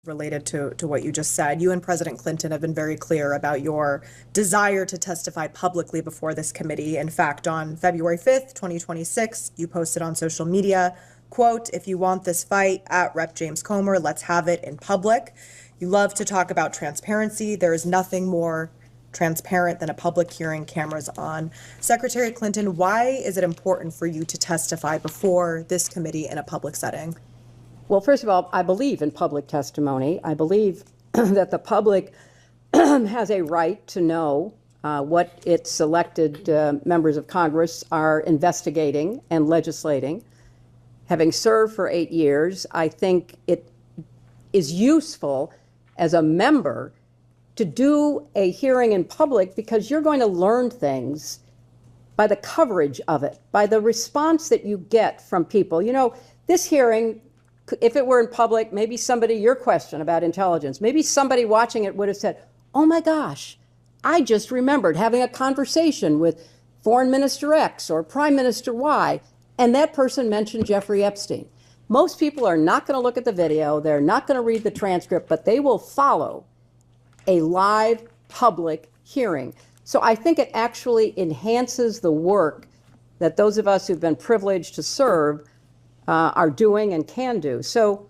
related to what you just said. You and President Clinton have been very clear about your desire to testify publicly before this committee. In fact, on February 5th, 2026, you posted on social media, quote, "If you want this fight at Rep. James Comer, let's have it in public." You love to talk about transparency. There is nothing more transparent than a public hearing, cameras on. Secretary Clinton, why is it important for you to testify before this committee in a public setting? Well, first of all, I believe in public testimony. I believe that the public has a right to know what its elected members of Congress are investigating and legislating. Having served for 8 years, I think it is useful as a member to do a hearing in public because you're going to learn things by the coverage of it, by the response that you get from people. You know, this hearing, if it were in public, maybe somebody, your question about intelligence, maybe somebody watching it would have said, "Oh my gosh, I just remembered having a conversation with Foreign Minister X or Prime Minister Y, and that person mentioned Jeffrey Epstein." Most people are not going to look at the video, they're not going to read the transcript, but they will follow a live public hearing. So I think it actually enhances the work that those of us who've been privileged to serve are doing and can do. So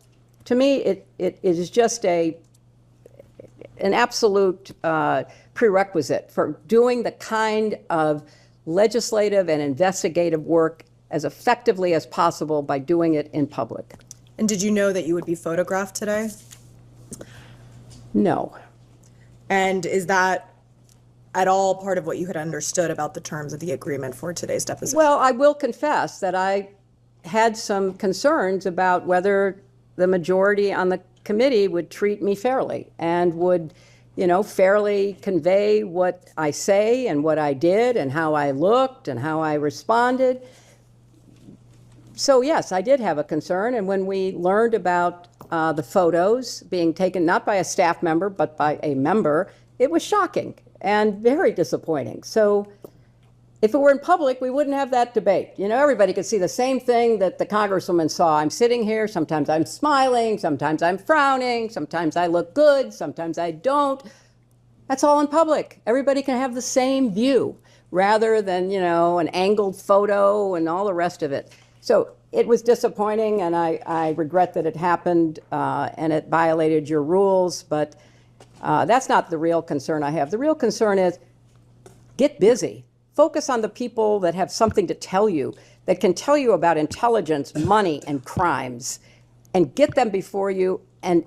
to me, it is just an absolute prerequisite for doing the kind of legislative and investigative work as effectively as possible by doing it in public. And did you know that you would be photographed today? No. And is that at all part of what you had understood about the terms of the agreement for today's deposition? Well, I will confess that I had some concerns about whether the majority on the committee would treat me fairly and would, you know, fairly convey what I say and what I did and how I looked and how I responded. So yes, I did have a concern. And when we learned about the photos being taken not by a staff member but by a member, it was shocking and very disappointing. So if it were in public, we wouldn't have that debate. You know, everybody could see the same thing that the Congresswoman saw. I'm sitting here, sometimes I'm smiling, sometimes I'm frowning, sometimes I look good, sometimes I don't. That's all in public. Everybody can have the same view rather than, you know, an angled photo and all the rest of it. So it was disappointing, and I regret that it happened and it violated your rules, but that's not the real concern I have. The real concern is get busy. Focus on the people that have something to tell you, that can tell you about intelligence, money, and crimes, and get them before you and